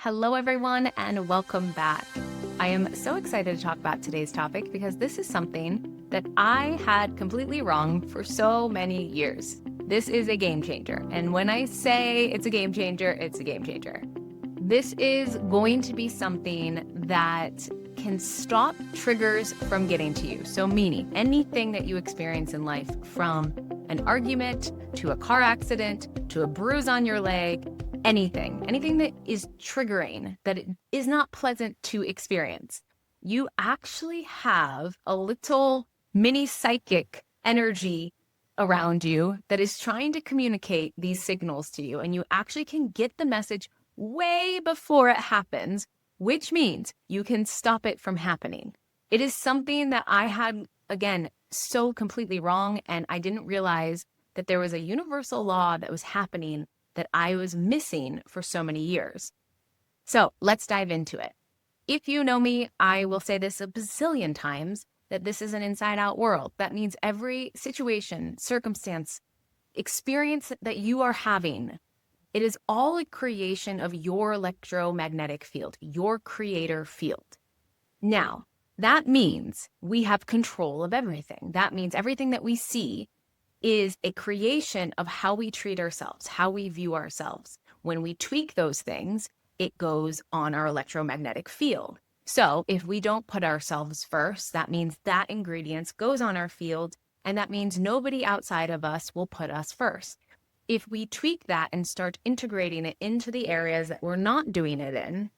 Hello, everyone, and welcome back. I am so excited to talk about today's topic because this is something that I had completely wrong for so many years. This is a game changer. And when I say it's a game changer, it's a game changer. This is going to be something that can stop triggers from getting to you. So meaning anything that you experience in life, from an argument to a car accident to a bruise on your leg, anything that is triggering, that it is not pleasant to experience. You actually have a little mini psychic energy around you that is trying to communicate these signals to you, and you actually can get the message way before it happens, which means you can stop it from happening. It is something that I had, again, so completely wrong, and I didn't realize that there was a universal law that was happening that I was missing for so many years. So let's dive into it. If you know me, I will say this a bazillion times, that this is an inside-out world. That means every situation, circumstance, experience that you are having, it is all a creation of your electromagnetic field, your creator field. Now, that means we have control of everything. That means everything that we see is a creation of how we treat ourselves, how we view ourselves. When we tweak those things, it goes on our electromagnetic field. So if we don't put ourselves first, that means that ingredient goes on our field, and that means nobody outside of us will put us first. If we tweak that and start integrating it into the areas that we're not doing it in,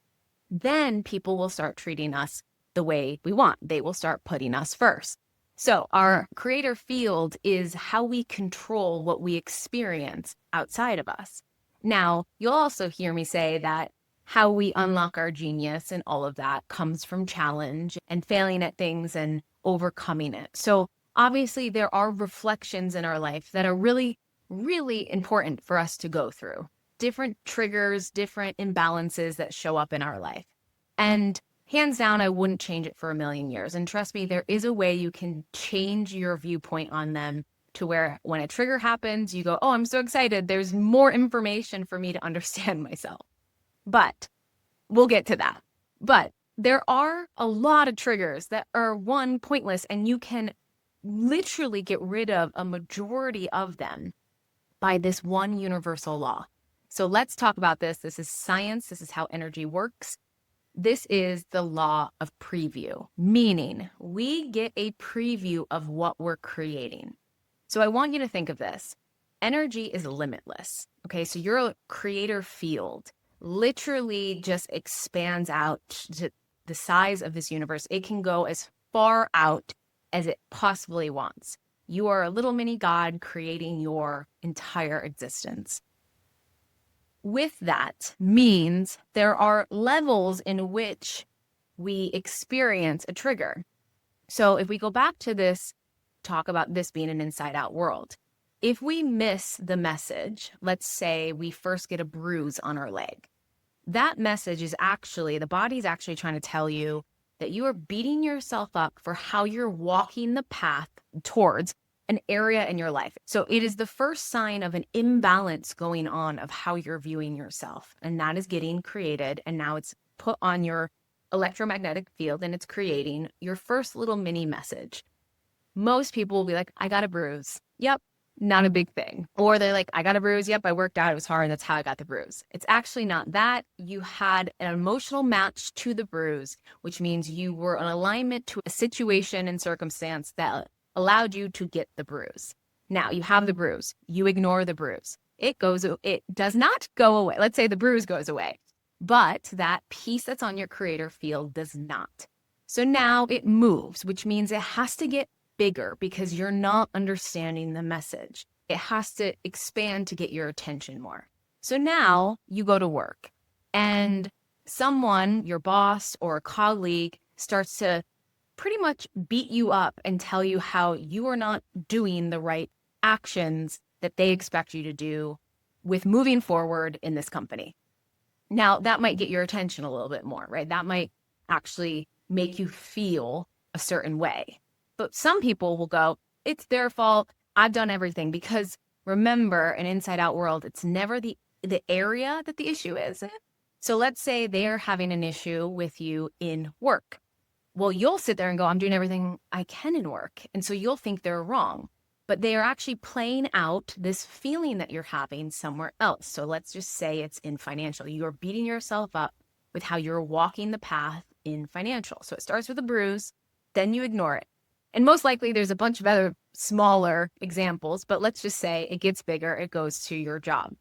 then people will start treating us the way we want. They will start putting us first. So our creator field is how we control what we experience outside of us. Now, you'll also hear me say that how we unlock our genius and all of that comes from challenge and failing at things and overcoming it. So obviously there are reflections in our life that are really, really important for us to go through. Different triggers, different imbalances that show up in our life. And hands down, I wouldn't change it for a million years. And trust me, there is a way you can change your viewpoint on them to where when a trigger happens, you go, oh, I'm so excited. There's more information for me to understand myself. But we'll get to that. But there are a lot of triggers that are, one, pointless, and you can literally get rid of a majority of them by this one universal law. So let's talk about this. This is science. This is how energy works. This is the law of preview, meaning we get a preview of what we're creating. So I want you to think of this. Energy is limitless. Okay, so your creator field literally just expands out to the size of this universe. It can go as far out as it possibly wants. You are a little mini God creating your entire existence. With that means there are levels in which we experience a trigger. So if we go back to this, talk about this being an inside-out world. If we miss the message, let's say we first get a bruise on our leg. That message is actually, the body's actually trying to tell you that you are beating yourself up for how you're walking the path towards an area in your life. So it is the first sign of an imbalance going on of how you're viewing yourself. And that is getting created. And now it's put on your electromagnetic field and it's creating your first little mini message. Most people will be like, I got a bruise. Yep, not a big thing. Or they're like, I got a bruise. Yep, I worked out. It was hard. That's how I got the bruise. It's actually not that. You had an emotional match to the bruise, which means you were in alignment to a situation and circumstance that allowed you to get the bruise. Now you have the bruise, you ignore the bruise. It does not go away. Let's say the bruise goes away, but that piece that's on your creator field does not. So now it moves, which means it has to get bigger because you're not understanding the message. It has to expand to get your attention more. So now you go to work and someone, your boss or a colleague, starts to pretty much beat you up and tell you how you are not doing the right actions that they expect you to do with moving forward in this company. Now, that might get your attention a little bit more, right? That might actually make you feel a certain way. But some people will go, it's their fault. I've done everything. Because remember, an inside-out world, it's never the area that the issue is. So let's say they're having an issue with you in work. Well, you'll sit there and go, I'm doing everything I can in work. And so you'll think they're wrong, but they are actually playing out this feeling that you're having somewhere else. So let's just say it's in financial. You're beating yourself up with how you're walking the path in financial. So it starts with a bruise, then you ignore it. And most likely there's a bunch of other smaller examples, but let's just say it gets bigger. It goes to your job.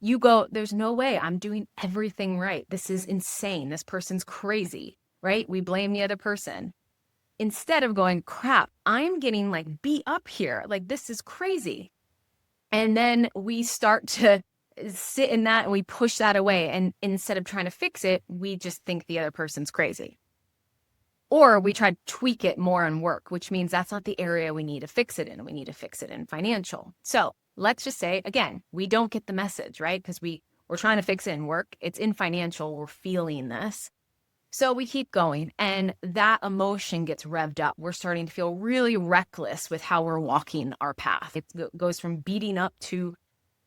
You go, there's no way I'm doing everything right. This is insane. This person's crazy, right? We blame the other person. Instead of going, crap, I'm getting like beat up here. Like, this is crazy. And then we start to sit in that and we push that away. And instead of trying to fix it, we just think the other person's crazy. Or we try to tweak it more on work, which means that's not the area we need to fix it in. We need to fix it in financial. So let's just say, again, we don't get the message, right? Because we're trying to fix it in work. It's in financial. We're feeling this. So we keep going and that emotion gets revved up. We're starting to feel really reckless with how we're walking our path. It goes from beating up to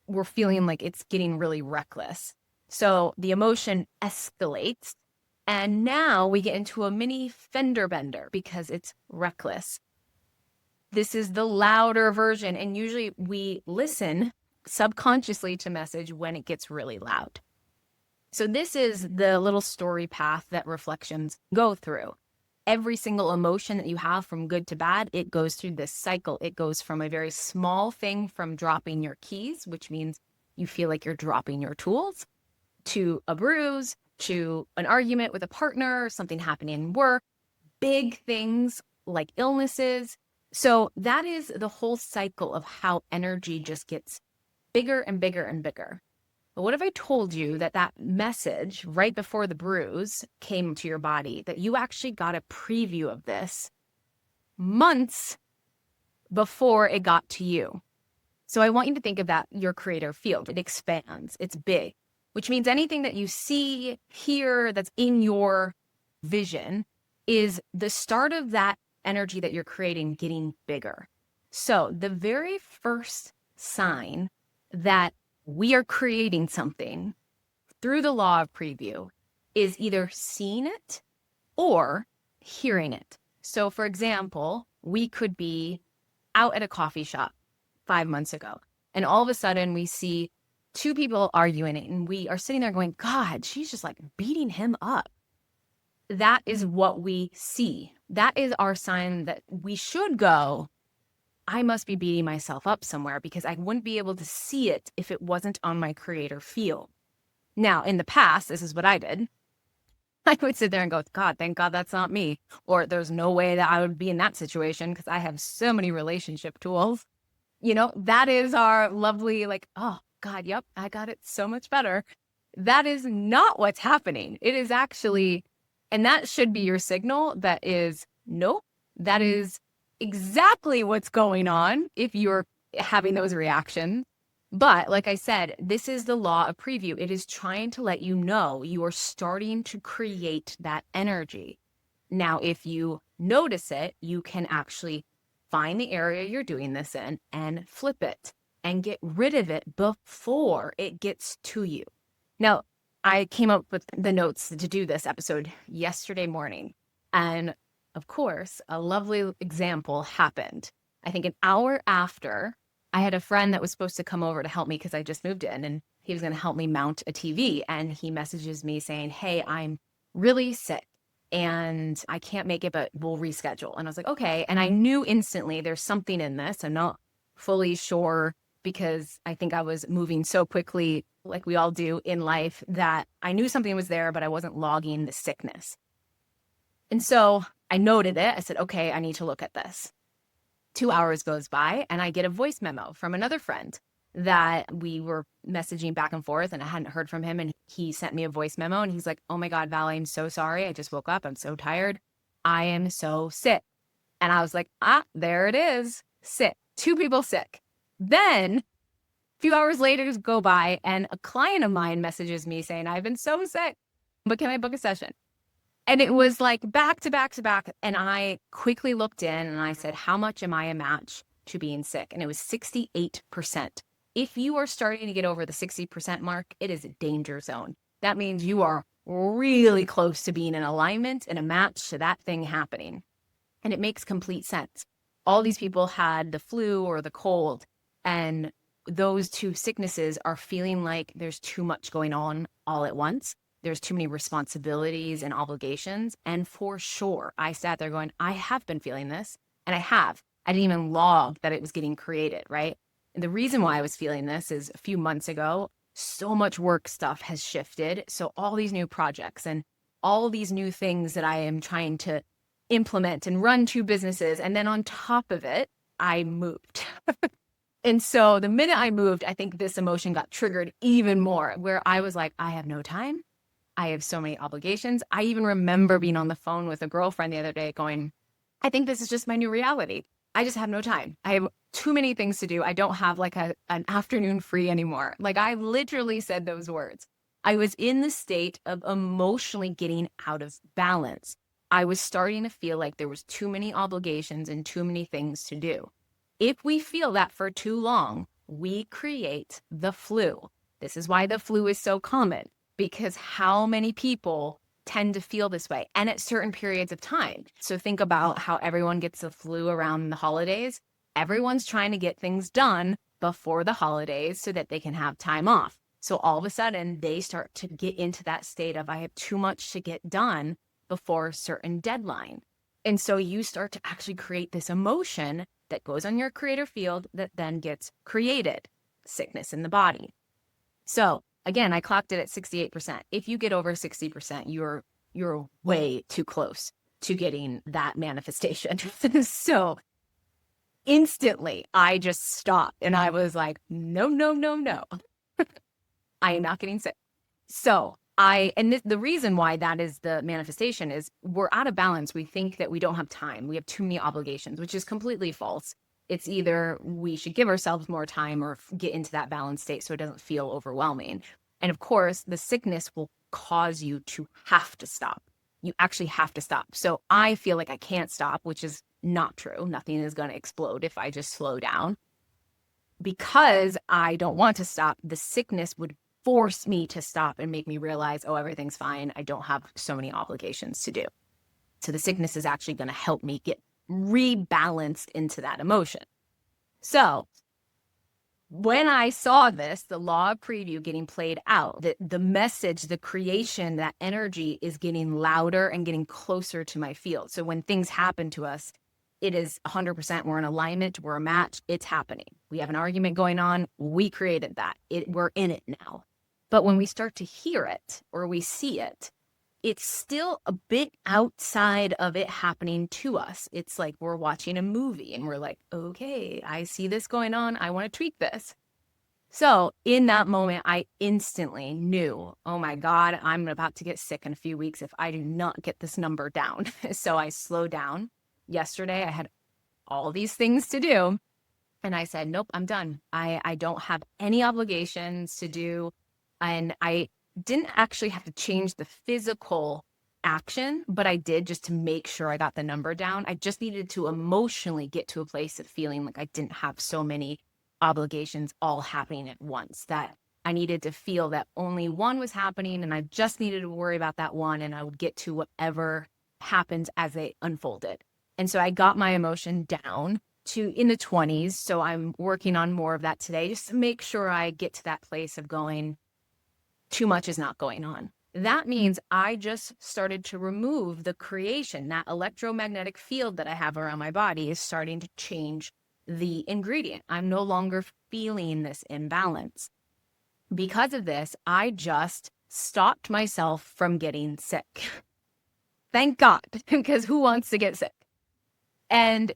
we're feeling like it's getting really reckless. So the emotion escalates. And now we get into a mini fender bender because it's reckless. This is the louder version. And usually we listen subconsciously to message when it gets really loud. So this is the little story path that reflections go through. Every single emotion that you have from good to bad, it goes through this cycle. It goes from a very small thing from dropping your keys, which means you feel like you're dropping your tools, to a bruise, to an argument with a partner, something happening in work, big things like illnesses. So that is the whole cycle of how energy just gets bigger and bigger and bigger. But what if I told you that that message right before the bruise came to your body, that you actually got a preview of this months before it got to you? So I want you to think of that, your creator field. It expands, it's big, which means anything that you see, hear, that's in your vision is the start of that energy that you're creating getting bigger. So the very first sign that we are creating something through the law of preview is either seeing it or hearing it. So for example, we could be out at a coffee shop 5 months ago, and all of a sudden we see two people arguing it, and we are sitting there going, God, she's just like beating him up. That is what we see. That is our sign that we should go, I must be beating myself up somewhere because I wouldn't be able to see it if it wasn't on my creator field. Now, in the past, this is what I did. I would sit there and go, God, thank God that's not me. Or there's no way that I would be in that situation because I have so many relationship tools. You know, that is our lovely, like, oh, God, yep, I got it so much better. That is not what's happening. It is actually, and that should be your signal that is, nope, that is exactly what's going on if you're having those reactions. But like I said, this is the law of preview. It is trying to let you know you are starting to create that energy. Now, if you notice it, you can actually find the area you're doing this in and flip it and get rid of it before it gets to you. Now, I came up with the notes to do this episode yesterday morning, and of course, a lovely example happened. I think an hour after, I had a friend that was supposed to come over to help me because I just moved in, and he was going to help me mount a TV. And he messages me saying, hey, I'm really sick and I can't make it, but we'll reschedule. And I was like, okay. And I knew instantly there's something in this. I'm not fully sure because I think I was moving so quickly, like we all do in life, that I knew something was there, but I wasn't logging the sickness. And so I noted it. I said, okay, I need to look at this. 2 hours goes by and I get a voice memo from another friend that we were messaging back and forth, and I hadn't heard from him. And he sent me a voice memo and he's like, oh my God, Val, I'm so sorry. I just woke up. I'm so tired. I am so sick. And I was like, there it is. Sick. 2 people sick. Then a few hours later go by and a client of mine messages me saying, I've been so sick, but can I book a session? And it was like back to back to back. And I quickly looked in and I said, how much am I a match to being sick? And it was 68%. If you are starting to get over the 60% mark, it is a danger zone. That means you are really close to being in alignment and a match to that thing happening. And it makes complete sense. All these people had the flu or the cold, and those two sicknesses are feeling like there's too much going on all at once. There's too many responsibilities and obligations. And for sure, I sat there going, I have been feeling this, and I have. I didn't even log that it was getting created, right? And the reason why I was feeling this is a few months ago, so much work stuff has shifted. So all these new projects and all these new things that I am trying to implement and run two businesses. And then on top of it, I moved. And so the minute I moved, I think this emotion got triggered even more, where I was like, I have no time. I have so many obligations. I even remember being on the phone with a girlfriend the other day going, I think this is just my new reality. I just have no time. I have too many things to do. I don't have like an afternoon free anymore. Like I literally said those words. I was in the state of emotionally getting out of balance. I was starting to feel like there was too many obligations and too many things to do. If we feel that for too long, we create the flu. This is why the flu is so common, because how many people tend to feel this way and at certain periods of time. So think about how everyone gets the flu around the holidays. Everyone's trying to get things done before the holidays so that they can have time off. So all of a sudden they start to get into that state of, I have too much to get done before a certain deadline. And so you start to actually create this emotion that goes on your creator field that then gets created, sickness in the body. So again, I clocked it at 68%. If you get over 60%, you're way too close to getting that manifestation. So instantly I just stopped and I was like, no, no, no, no. I am not getting sick. So the reason why that is the manifestation is we're out of balance. We think that we don't have time. We have too many obligations, which is completely false. It's either we should give ourselves more time or get into that balanced state so it doesn't feel overwhelming. And of course, the sickness will cause you to have to stop. You actually have to stop. So I feel like I can't stop, which is not true. Nothing is going to explode if I just slow down. Because I don't want to stop, the sickness would force me to stop and make me realize, oh, everything's fine. I don't have so many obligations to do. So the sickness is actually going to help me get rebalanced into that emotion. So when I saw this, the law of preview getting played out, the message, the creation, that energy is getting louder and getting closer to my field. So when things happen to us, it is 100%. We're in alignment. We're a match. It's happening. We have an argument going on. We created that. We're in it now. But when we start to hear it or we see it, it's still a bit outside of it happening to us. It's like we're watching a movie and we're like, okay, I see this going on. I want to tweak this. So in that moment, I instantly knew, oh my God, I'm about to get sick in a few weeks if I do not get this number down. So I slowed down. Yesterday, I had all these things to do. And I said, nope, I'm done. I don't have any obligations to do. And I didn't actually have to change the physical action, but I did just to make sure I got the number down. I just needed to emotionally get to a place of feeling like I didn't have so many obligations all happening at once, that I needed to feel that only one was happening and I just needed to worry about that one and I would get to whatever happens as they unfolded. And so I got my emotion down to in the 20s. So I'm working on more of that today, just to make sure I get to that place of going, too much is not going on. That means I just started to remove the creation. That electromagnetic field that I have around my body is starting to change the ingredient. I'm no longer feeling this imbalance. Because of this, I just stopped myself from getting sick. Thank God, because who wants to get sick? And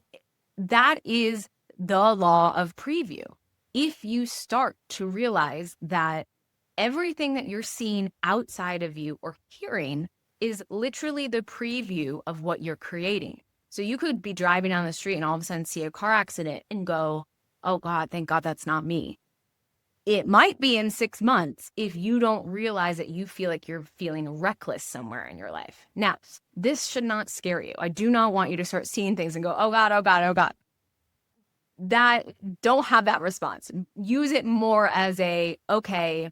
that is the law of preview. If you start to realize that everything that you're seeing outside of you or hearing is literally the preview of what you're creating. So you could be driving down the street and all of a sudden see a car accident and go, oh God, thank God that's not me. It might be in 6 months if you don't realize that you feel like you're feeling reckless somewhere in your life. Now, this should not scare you. I do not want you to start seeing things and go, oh God, oh God, oh God. Don't have that response. Use it more as okay,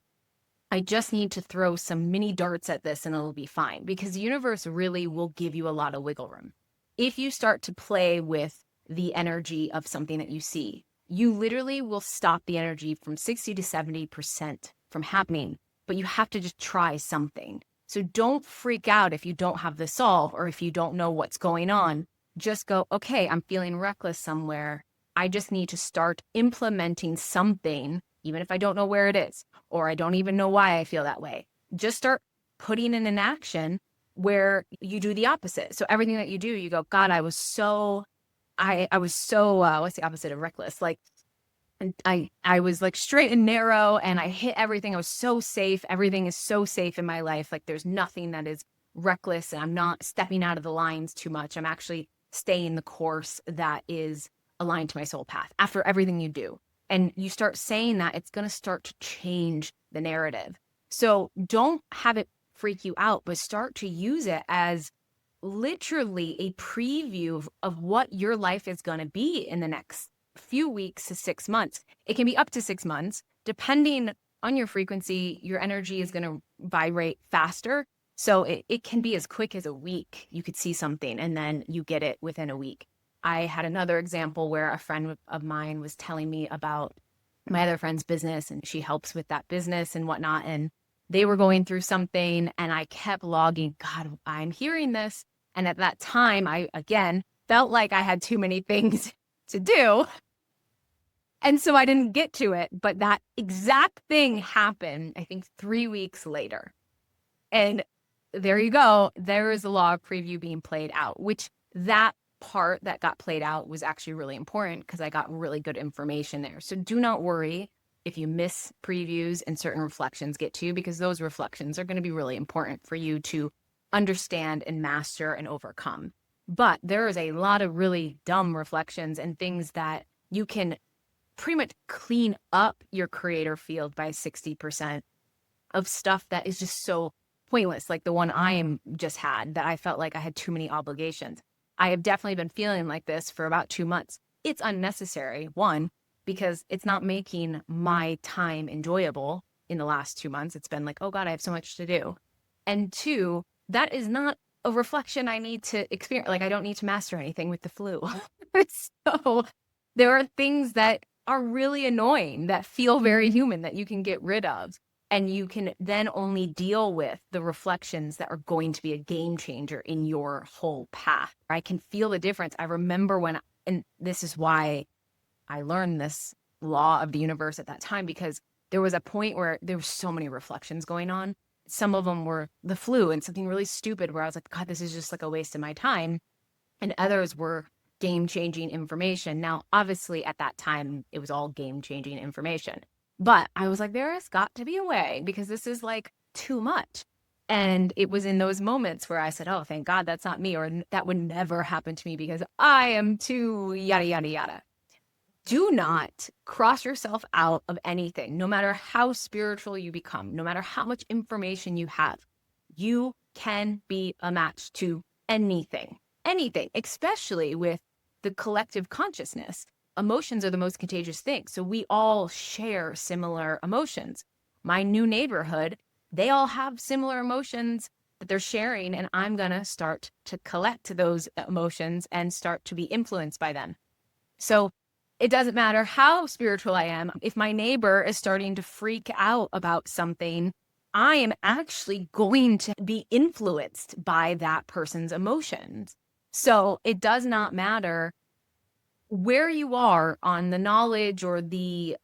I just need to throw some mini darts at this and it'll be fine, because the universe really will give you a lot of wiggle room. If you start to play with the energy of something that you see, you literally will stop the energy from 60 to 70% from happening, but you have to just try something. So don't freak out if you don't have the solve or if you don't know what's going on. Just go, okay, I'm feeling reckless somewhere. I just need to start implementing something, even if I don't know where it is, or I don't even know why I feel that way. Just start putting in an action where you do the opposite. So everything that you do, you go, God, I was so, what's the opposite of reckless? Like, and I was like straight and narrow and I hit everything. I was so safe. Everything is so safe in my life. Like there's nothing that is reckless and I'm not stepping out of the lines too much. I'm actually staying the course that is aligned to my soul path after everything you do. And you start saying that, it's going to start to change the narrative. So don't have it freak you out, but start to use it as literally a preview of what your life is going to be in the next few weeks to 6 months. It can be up to 6 months. Depending on your frequency, your energy is going to vibrate faster. So it can be as quick as a week. You could see something and then you get it within a week. I had another example where a friend of mine was telling me about my other friend's business, and she helps with that business and whatnot. And they were going through something and I kept logging, God, I'm hearing this. And at that time, I, again, felt like I had too many things to do. And so I didn't get to it. But that exact thing happened, I think 3 weeks later. And there you go. There is the law of preview being played out, which that part that got played out was actually really important because I got really good information there. So do not worry if you miss previews and certain reflections get to you, because those reflections are going to be really important for you to understand and master and overcome. But there is a lot of really dumb reflections and things that you can pretty much clean up your creator field by 60% of stuff that is just so pointless, like the one I am just had, that I felt like I had too many obligations. I have definitely been feeling like this for about 2 months. It's unnecessary, one, because it's not making my time enjoyable in the last 2 months. It's been like, oh God, I have so much to do. And two, that is not a reflection I need to experience. Like I don't need to master anything with the flu. So there are things that are really annoying that feel very human that you can get rid of. And you can then only deal with the reflections that are going to be a game changer in your whole path. I can feel the difference. I remember when, and this is why I learned this law of the universe at that time, because there was a point where there were so many reflections going on. Some of them were the flu and something really stupid where I was like, God, this is just like a waste of my time. And others were game-changing information. Now, obviously at that time, it was all game-changing information. But I was like, there has got to be a way, because this is like too much. And it was in those moments where I said, oh, thank God that's not me, or that would never happen to me because I am too yada, yada, yada. Do not cross yourself out of anything, no matter how spiritual you become, no matter how much information you have. You can be a match to anything, especially with the collective consciousness. Emotions are the most contagious thing. So we all share similar emotions. My new neighborhood, they all have similar emotions that they're sharing, and I'm going to start to collect those emotions and start to be influenced by them. So it doesn't matter how spiritual I am. If my neighbor is starting to freak out about something, I am actually going to be influenced by that person's emotions. So it does not matter where you are on the knowledge or the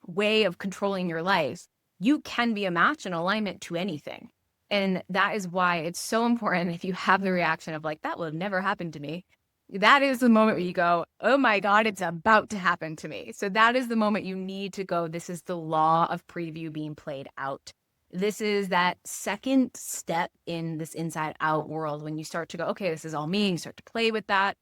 way of controlling your life. You can be a match in alignment to anything. And that is why it's so important, if you have the reaction of like, that will never happen to me, that is the moment where you go, oh my God, it's about to happen to me. So that is the moment you need to go, this is the law of preview being played out. This is that second step in this inside out world when you start to go, okay, this is all me. And you start to play with that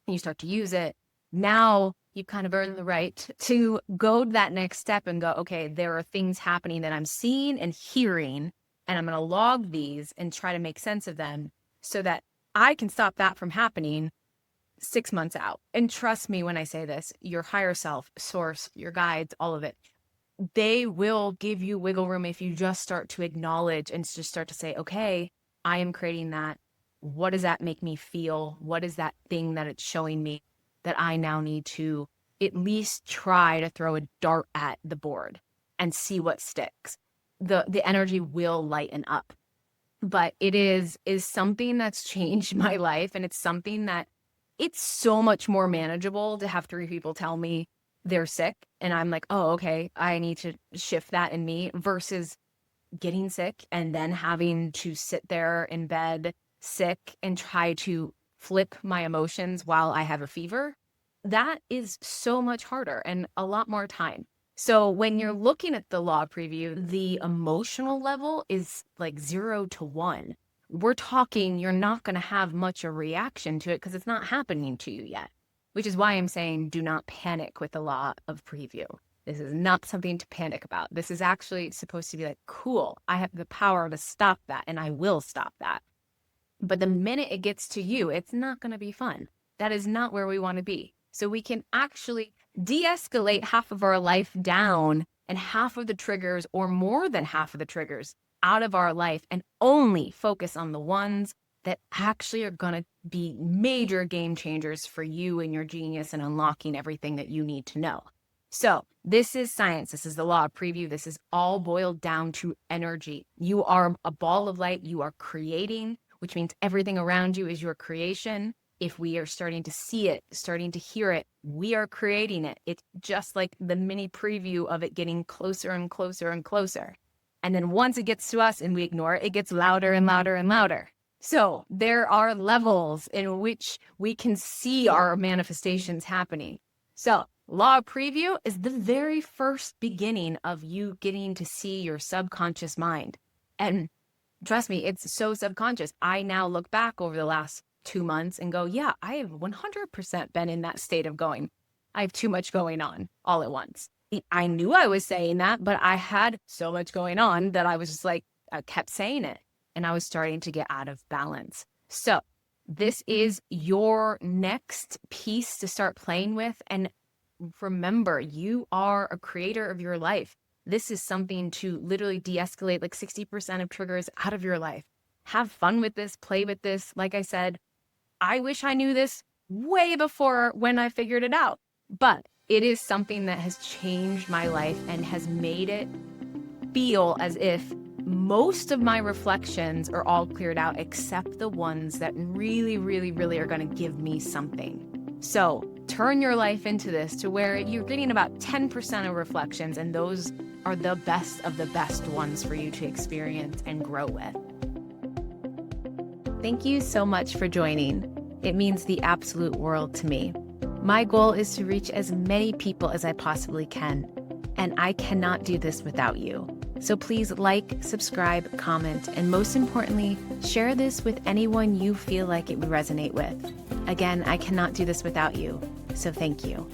and you start to use it. Now you've kind of earned the right to go to that next step and go, okay, there are things happening that I'm seeing and hearing, and I'm going to log these and try to make sense of them so that I can stop that from happening 6 months out. And trust me when I say this, your higher self, source, your guides, all of it they will give you wiggle room if you just start to acknowledge and just start to say, okay, I am creating that. What does that make me feel? What is that thing that it's showing me that I now need to at least try to throw a dart at the board and see what sticks? The energy will lighten up. But it is something that's changed my life, and it's something that it's so much more manageable to have 3 people tell me they're sick and I'm like, oh, okay, I need to shift that in me, versus getting sick and then having to sit there in bed sick and try to flip my emotions while I have a fever. That is so much harder and a lot more time. So when you're looking at the law preview, the emotional level is like 0 to 1. We're talking, you're not going to have much a reaction to it because it's not happening to you yet, which is why I'm saying do not panic with the law of preview. This is not something to panic about. This is actually supposed to be like, cool, I have the power to stop that, and I will stop that. But the minute it gets to you, it's not going to be fun. That is not where we want to be. So we can actually de-escalate half of our life down and half of the triggers, or more than half of the triggers, out of our life, and only focus on the ones that actually are going to be major game changers for you and your genius and unlocking everything that you need to know. So this is science. This is the law of preview. This is all boiled down to energy. You are a ball of light. You are creating, which means everything around you is your creation. If we are starting to see it, starting to hear it, we are creating it. It's just like the mini preview of it getting closer and closer and closer. And then once it gets to us and we ignore it, it gets louder and louder and louder. So there are levels in which we can see our manifestations happening. So law of preview is the very first beginning of you getting to see your subconscious mind. And trust me, it's so subconscious. I now look back over the last 2 months and go, yeah, I have 100% been in that state of going, I have too much going on all at once. I knew I was saying that, but I had so much going on that I was just like, I kept saying it, and I was starting to get out of balance. So this is your next piece to start playing with. And remember, you are a creator of your life. This is something to literally de-escalate like 60% of triggers out of your life. Have fun with this, play with this. Like I said, I wish I knew this way before when I figured it out, but it is something that has changed my life and has made it feel as if most of my reflections are all cleared out, except the ones that really, really, really are going to give me something. So turn your life into this to where you're getting about 10% of reflections, and those are the best of the best ones for you to experience and grow with. Thank you so much for joining. It means the absolute world to me. My goal is to reach as many people as I possibly can, and I cannot do this without you. So please like, subscribe, comment, and most importantly, share this with anyone you feel like it would resonate with. Again, I cannot do this without you, so thank you.